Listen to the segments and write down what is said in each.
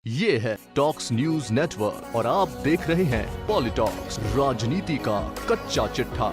ये है talks news network और आप देख रहे हैं पॉलिटॉक्स, राजनीति का कच्चा चिट्ठा।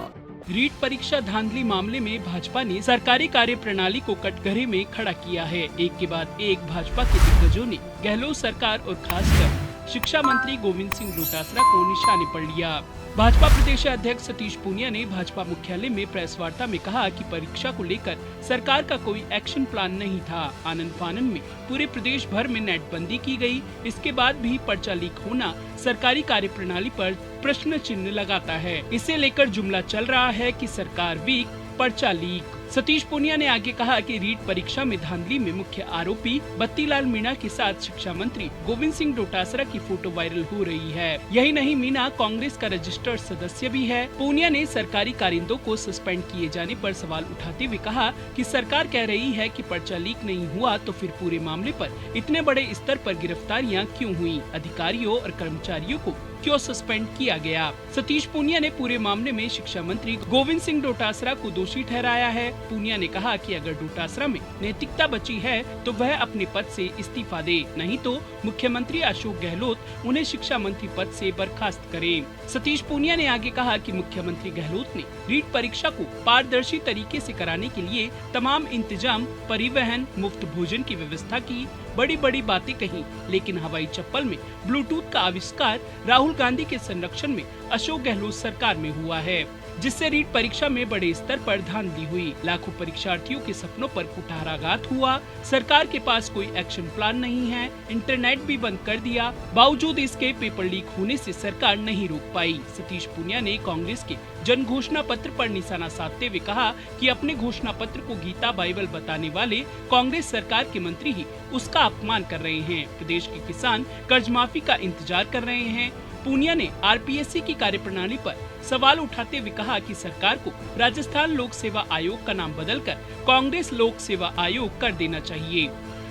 रीट परीक्षा धांधली मामले में भाजपा ने सरकारी कार्य प्रणाली को कटघरे में खड़ा किया है। एक के बाद एक भाजपा के दिग्गजों ने गहलोत सरकार और खासकर शिक्षा मंत्री गोविंद सिंह डोटासरा को निशाने पर लिया। भाजपा प्रदेश अध्यक्ष सतीश पूनिया ने भाजपा मुख्यालय में प्रेस वार्ता में कहा कि परीक्षा को लेकर सरकार का कोई एक्शन प्लान नहीं था। आनन फानन में पूरे प्रदेश भर में नेटबंदी की गई। इसके बाद भी पर्चा लीक होना सरकारी कार्य प्रणाली पर प्रश्न चिन्ह लगाता है। इसे लेकर जुमला चल रहा है कि सरकार वीक, पर्चा लीक। सतीश पूनिया ने आगे कहा कि रीट परीक्षा में धांधली में मुख्य आरोपी बत्तीलाल मीणा के साथ शिक्षा मंत्री गोविंद सिंह डोटासरा की फोटो वायरल हो रही है। यही नहीं, मीणा कांग्रेस का रजिस्टर्ड सदस्य भी है। पूनिया ने सरकारी कारिंदों को सस्पेंड किए जाने पर सवाल उठाते हुए कहा कि सरकार कह रही है कि पर्चा लीक नहीं हुआ, तो फिर पूरे मामले पर इतने बड़े स्तर पर गिरफ्तारियां क्यों हुई? अधिकारियों और कर्मचारियों को क्यों सस्पेंड किया गया? सतीश पूनिया ने पूरे मामले में शिक्षा मंत्री गोविंद सिंह डोटासरा को दोषी ठहराया है। पूनिया ने कहा कि अगर डोटासरा में नैतिकता बची है तो वह अपने पद से इस्तीफा दे, नहीं तो मुख्यमंत्री अशोक गहलोत उन्हें शिक्षा मंत्री पद से बर्खास्त करें। सतीश पूनिया ने आगे कहा कि मुख्यमंत्री गहलोत ने रीट परीक्षा को पारदर्शी तरीके से कराने के लिए तमाम इंतजाम, परिवहन, मुफ्त भोजन की व्यवस्था की, बड़ी बड़ी बातें कही, लेकिन हवाई चप्पल में ब्लूटूथ का आविष्कार राहुल गांधी के संरक्षण में अशोक गहलोत सरकार में हुआ है, जिससे रीट परीक्षा में बड़े स्तर पर धांधली हुई। लाखों परीक्षार्थियों के सपनों पर कुठाराघात हुआ। सरकार के पास कोई एक्शन प्लान नहीं है। इंटरनेट भी बंद कर दिया। बावजूद इसके पेपर लीक होने से सरकार नहीं रोक पाई। सतीश पूनिया ने कांग्रेस के जन घोषणा पत्र पर निशाना साधते हुए कहा कि अपने घोषणा पत्र को गीता बाइबल बताने वाले कांग्रेस सरकार के मंत्री ही उसका अपमान कर रहे हैं। प्रदेश के किसान कर्ज माफी का इंतजार कर रहे हैं। पूनिया ने आरपीएससी की कार्यप्रणाली पर सवाल उठाते हुए कहा कि सरकार को राजस्थान लोक सेवा आयोग का नाम बदलकर कांग्रेस लोक सेवा आयोग कर देना चाहिए।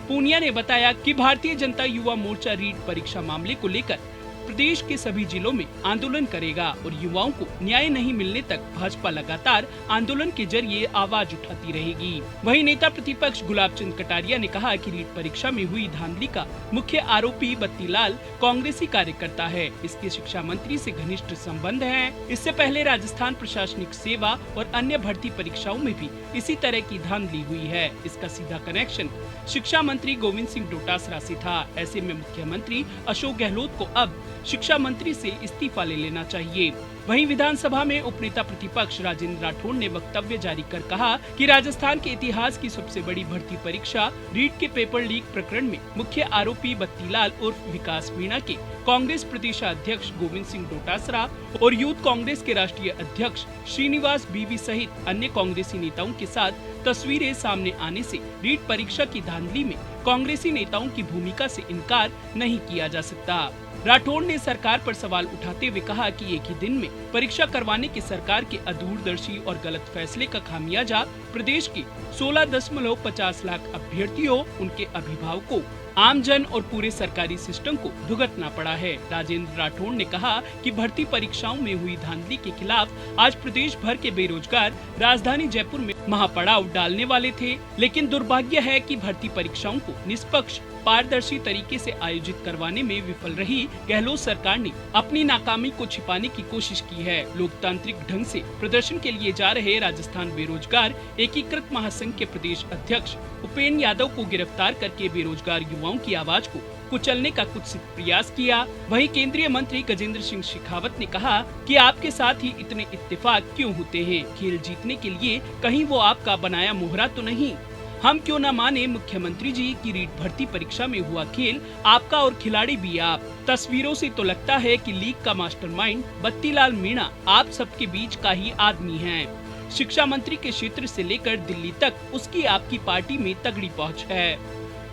पूनिया ने बताया कि भारतीय जनता युवा मोर्चा रीट परीक्षा मामले को लेकर प्रदेश के सभी जिलों में आंदोलन करेगा और युवाओं को न्याय नहीं मिलने तक भाजपा लगातार आंदोलन के जरिए आवाज उठाती रहेगी। वहीं नेता प्रतिपक्ष गुलाब चंद कटारिया ने कहा कि रीट परीक्षा में हुई धांधली का मुख्य आरोपी बत्तीलाल कांग्रेसी कार्यकर्ता है। इसके शिक्षा मंत्री से घनिष्ठ संबंध है। इससे पहले राजस्थान प्रशासनिक सेवा और अन्य भर्ती परीक्षाओं में भी इसी तरह की धांधली हुई है। इसका सीधा कनेक्शन शिक्षा मंत्री गोविंद सिंह डोटासरा से था। ऐसे में मुख्यमंत्री अशोक गहलोत को अब शिक्षा मंत्री से इस्तीफा ले लेना चाहिए। वहीं विधानसभा में उपनेता प्रतिपक्ष राजेंद्र राठौड़ ने वक्तव्य जारी कर कहा कि राजस्थान के इतिहास की सबसे बड़ी भर्ती परीक्षा रीट के पेपर लीक प्रकरण में मुख्य आरोपी बत्तीलाल उर्फ विकास मीणा के कांग्रेस प्रदेश अध्यक्ष गोविंद सिंह डोटासरा और यूथ कांग्रेस के राष्ट्रीय अध्यक्ष श्रीनिवास बीवी सहित अन्य कांग्रेसी नेताओं के साथ तस्वीरें सामने आने से रीट परीक्षा की धांधली में कांग्रेसी नेताओं की भूमिका से इनकार नहीं किया जा सकता। राठौड़ ने सरकार पर सवाल उठाते हुए कहा कि एक ही दिन में परीक्षा करवाने की सरकार के अदूरदर्शी और गलत फैसले का खामियाजा प्रदेश के 16.50 लाख अभ्यर्थियों, उनके अभिभावकों, आमजन और पूरे सरकारी सिस्टम को भुगतना पड़ा है। राजेंद्र राठौड़ ने कहा कि भर्ती परीक्षाओं में हुई धांधली के खिलाफ आज प्रदेश भर के बेरोजगार राजधानी जयपुर में महापड़ाव डालने वाले थे, लेकिन दुर्भाग्य है कि भर्ती परीक्षाओं को निष्पक्ष, पारदर्शी तरीके से आयोजित करवाने में विफल रही गहलोत सरकार ने अपनी नाकामी को छिपाने की कोशिश की है। लोकतांत्रिक ढंग से प्रदर्शन के लिए जा रहे राजस्थान बेरोजगार एकीकृत महासंघ के प्रदेश अध्यक्ष उपेन्द्र यादव को गिरफ्तार करके बेरोजगार युवाओं की आवाज को कुचलने का कुत्सित प्रयास किया। वहीं केंद्रीय मंत्री गजेंद्र सिंह शेखावत ने कहा कि आपके साथ ही इतने इत्तेफाक क्यों होते हैं? खेल जीतने के लिए कहीं वो आपका बनाया मोहरा तो नहीं? हम क्यों न माने मुख्यमंत्री जी की रीट भर्ती परीक्षा में हुआ खेल आपका और खिलाड़ी भी आप। तस्वीरों से तो लगता है कि लीक का मास्टरमाइंड बत्तीलाल मीणा आप सबके बीच का ही आदमी है। शिक्षा मंत्री के क्षेत्र से लेकर दिल्ली तक उसकी आपकी पार्टी में तगड़ी पहुंच है।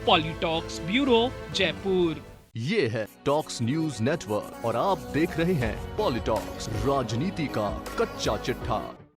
पॉलिटॉक्स ब्यूरो, जयपुर। ये है टॉक्स न्यूज नेटवर्क और आप देख रहे हैं पॉलिटॉक्स, राजनीति का कच्चा चिट्ठा।